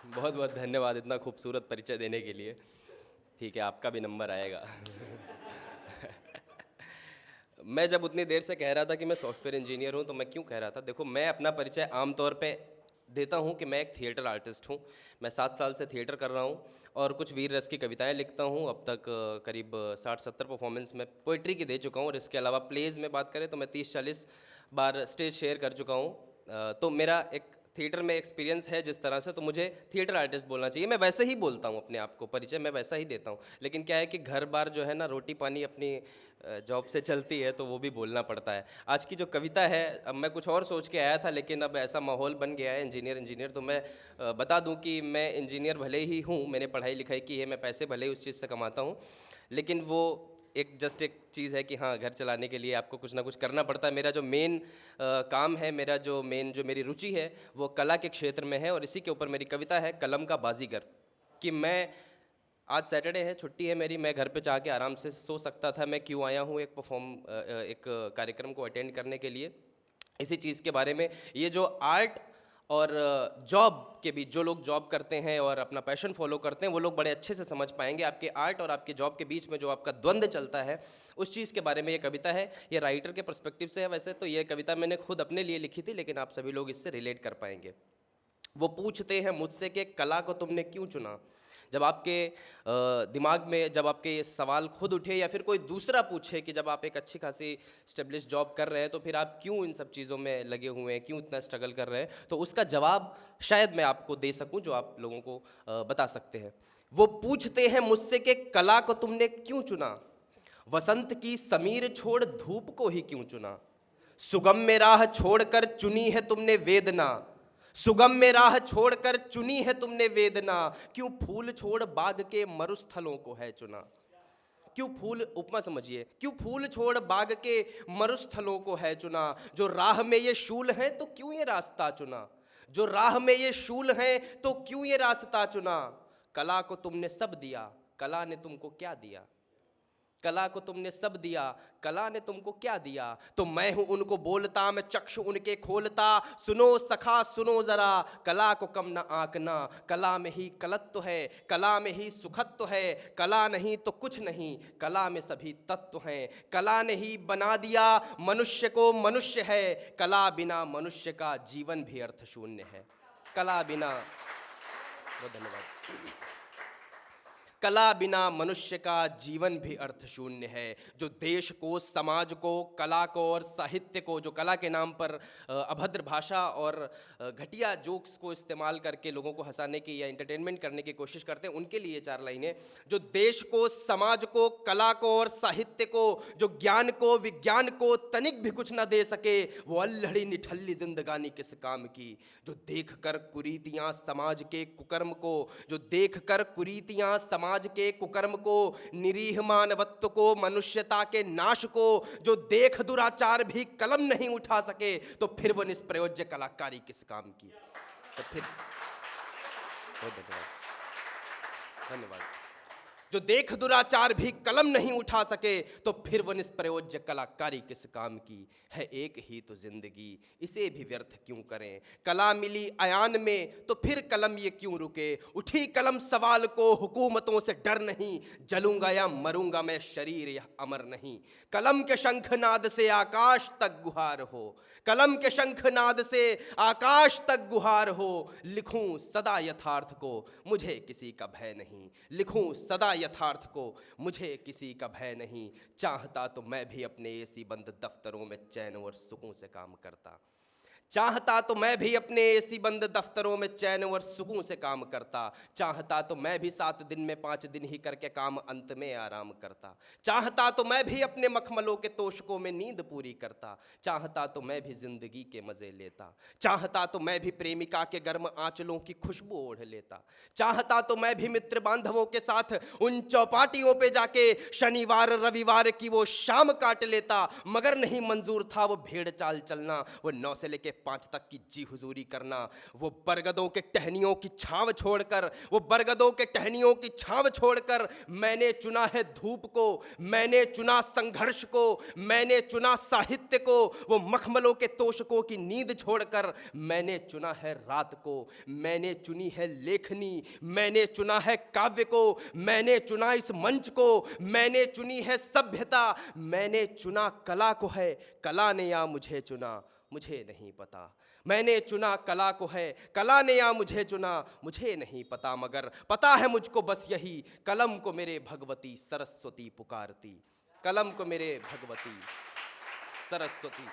बहुत बहुत धन्यवाद इतना खूबसूरत परिचय देने के लिए। ठीक है, आपका भी नंबर आएगा। मैं जब उतनी देर से कह रहा था कि मैं सॉफ्टवेयर इंजीनियर हूँ, तो मैं क्यों कह रहा था, देखो मैं अपना परिचय आमतौर पे देता हूँ कि मैं एक थिएटर आर्टिस्ट हूँ। मैं 7 साल से थिएटर कर रहा हूँ और कुछ वीर रस की कविताएं लिखता हूँ। अब तक करीब 60-70 परफॉर्मेंस में पोइट्री की दे चुका हूँ, और इसके अलावा प्लेज में बात करें तो मैं 30-40 बार स्टेज शेयर कर चुका हूँ। तो मेरा एक थिएटर में एक्सपीरियंस है जिस तरह से, तो मुझे थिएटर आर्टिस्ट बोलना चाहिए। मैं वैसे ही बोलता हूँ अपने आप को, परिचय मैं वैसा ही देता हूँ। लेकिन क्या है कि घर बार जो है ना, रोटी पानी अपनी जॉब से चलती है, तो वो भी बोलना पड़ता है। आज की जो कविता है, अब मैं कुछ और सोच के आया था, लेकिन अब ऐसा माहौल बन गया है इंजीनियर तो मैं बता दूं कि मैं इंजीनियर भले ही हूँ, मैंने पढ़ाई लिखाई की है, मैं पैसे भले ही उस चीज़ से कमाता हूँ, लेकिन वो एक जस्ट एक चीज़ है कि हाँ, घर चलाने के लिए आपको कुछ ना कुछ करना पड़ता है। मेरा जो मेन काम है, मेरा जो मेरी रुचि है, वो कला के क्षेत्र में है, और इसी के ऊपर मेरी कविता है कलम का बाजीगर। कि मैं, आज सैटरडे है, छुट्टी है मेरी, मैं घर पे जाके आराम से सो सकता था, मैं क्यों आया हूँ एक कार्यक्रम को अटेंड करने के लिए। इसी चीज़ के बारे में, ये जो आर्ट और जॉब के बीच, जो लोग जॉब करते हैं और अपना पैशन फॉलो करते हैं, वो लोग बड़े अच्छे से समझ पाएंगे आपके आर्ट और आपके जॉब के बीच में जो आपका द्वंद्व चलता है, उस चीज़ के बारे में ये कविता है। ये राइटर के पर्सपेक्टिव से है। वैसे तो ये कविता मैंने खुद अपने लिए लिखी थी, लेकिन आप सभी लोग इससे रिलेट कर पाएंगे। वो पूछते हैं मुझसे कि कला को तुमने क्यों चुना। जब आपके दिमाग में जब आपके ये सवाल खुद उठे, या फिर कोई दूसरा पूछे कि जब आप एक अच्छी खासी स्टेब्लिश जॉब कर रहे हैं, तो फिर आप क्यों इन सब चीज़ों में लगे हुए हैं, क्यों इतना स्ट्रगल कर रहे हैं, तो उसका जवाब शायद मैं आपको दे सकूं, जो आप लोगों को बता सकते हैं। वो पूछते हैं मुझसे कि कला को तुमने क्यों चुना, वसंत की समीर छोड़ धूप को ही क्यों चुना, सुगम में राह छोड़कर चुनी है तुमने वेदना, सुगम में राह छोड़कर चुनी है तुमने वेदना, क्यों फूल छोड़ बाग के मरुस्थलों को है चुना। क्यों फूल, उपमा समझिए, क्यों फूल छोड़ बाग के मरुस्थलों को है चुना, जो राह में ये शूल हैं तो क्यों ये रास्ता चुना, जो राह में ये शूल हैं तो क्यों ये रास्ता चुना। कला को तुमने सब दिया, कला ने तुमको क्या दिया, कला को तुमने सब दिया, कला ने तुमको क्या दिया। तो मैं हूं उनको बोलता, मैं चक्षु उनके खोलता, सुनो सखा सुनो जरा, कला को कम न आंकना, कला में ही कलत्व है, कला में ही सुखत्व है, कला नहीं तो कुछ नहीं, कला में सभी तत्व हैं, कला ने ही बना दिया मनुष्य को मनुष्य है, कला बिना मनुष्य का जीवन भी अर्थ शून्य है। कला बिना, बहुत धन्यवाद। कला बिना मनुष्य का जीवन भी अर्थ शून्य है। जो देश को, समाज को, कला को और साहित्य को, जो कला के नाम पर अभद्र भाषा और घटिया जोक्स को इस्तेमाल करके लोगों को हंसाने की या एंटरटेनमेंट करने की कोशिश करते हैं, उनके लिए 4 लाइनें। जो देश को, समाज को, कला को और साहित्य को, जो ज्ञान को, विज्ञान को तनिक भी कुछ ना दे सके, वो अल्हड़ी निठल्ली जिंदगानी किस काम की। जो देख कर कुरीतियां समाज के कुकर्म को, जो देख कर कुरीतियां समाज के कुकर्म को, निरीह मानवत्व को, मनुष्यता के नाश को, जो देख दुराचार भी कलम नहीं उठा सके, तो फिर वो निष्प्रयोज्य कलाकारी किस काम की। तो फिर बहुत धन्यवाद, धन्यवाद। जो देख दुराचार भी कलम नहीं उठा सके, तो फिर वो निष्प्रयोज्य कलाकारी किस काम की। है एक ही तो जिंदगी, इसे भी व्यर्थ क्यों करें। कला मिली अयान में, तो फिर कलम ये क्यों रुके। उठी कलम सवाल को, हुकूमतों से डर नहीं, जलूंगा या मरूंगा मैं, शरीर यह अमर नहीं। कलम के शंखनाद से आकाश तक गुहार हो, कलम के शंखनाद से आकाश तक गुहार हो। लिखूं सदा यथार्थ को, मुझे किसी का भय नहीं। लिखूं सदा यथार्थ को, मुझे किसी का भय नहीं। चाहता तो मैं भी अपने एसी बंद दफ्तरों में चैन और सुकून से काम करता। चाहता तो मैं भी अपने एसी बंद दफ्तरों में चैन और सुकून से काम करता। चाहता तो मैं भी 7 दिन में 5 दिन ही करके काम अंत में आराम करता। चाहता तो मैं भी अपने मखमलों के तोशकों में नींद पूरी करता। चाहता तो मैं भी जिंदगी के मजे लेता। चाहता तो मैं भी प्रेमिका के गर्म आंचलों की खुशबू ओढ़ लेता। चाहता तो मैं भी मित्र बांधवों के साथ उन चौपाटियों पे जाके शनिवार रविवार की वो शाम काट लेता। मगर नहीं मंजूर था वो भेड़ चाल चलना, वो 9 से लेके 5 तक की जी हुजूरी करना। वो बरगदों के टहनियों की छांव छोड़कर, वो बरगदों के टहनियों की छांव छोड़कर मैंने चुना है धूप को, मैंने चुना संघर्ष को, मैंने चुना साहित्य को। वो मखमलों के तोशकों की नींद छोड़कर मैंने चुना है रात को, मैंने चुनी है लेखनी, मैंने चुना है काव्य को, मैंने चुना इस मंच को, मैंने चुनी है सभ्यता, मैंने चुना कला को है। कला ने या मुझे चुना मुझे नहीं पता, मैंने चुना कला को है, कला ने या मुझे चुना मुझे नहीं पता, मगर पता है मुझको बस यही, कलम को मेरे भगवती सरस्वती पुकारती, कलम को मेरे भगवती सरस्वती।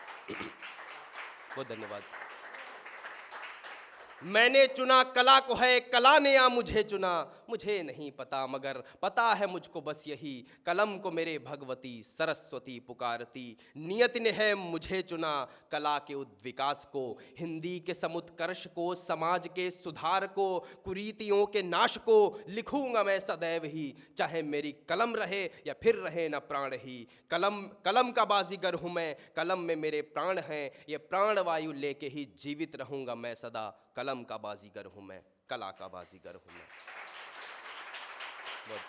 बहुत धन्यवाद। मैंने चुना कला को है, कला ने या मुझे चुना मुझे नहीं पता, मगर पता है मुझको बस यही, कलम को मेरे भगवती सरस्वती पुकारती। नियति ने है मुझे चुना, कला के उद्विकास को, हिंदी के समुत्कर्ष को, समाज के सुधार को, कुरीतियों के नाश को लिखूंगा मैं सदैव ही, चाहे मेरी कलम रहे या फिर रहे न प्राण ही। कलम का बाजीगर हूँ मैं, कलम में मेरे प्राण हैं, ये प्राण वायु लेके ही जीवित रहूंगा मैं सदा। कलम का बाजीगर हूँ मैं, कला का बाजीगर हूँ मैं। बहुत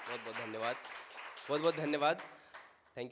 बहुत बहुत धन्यवाद, बहुत बहुत धन्यवाद।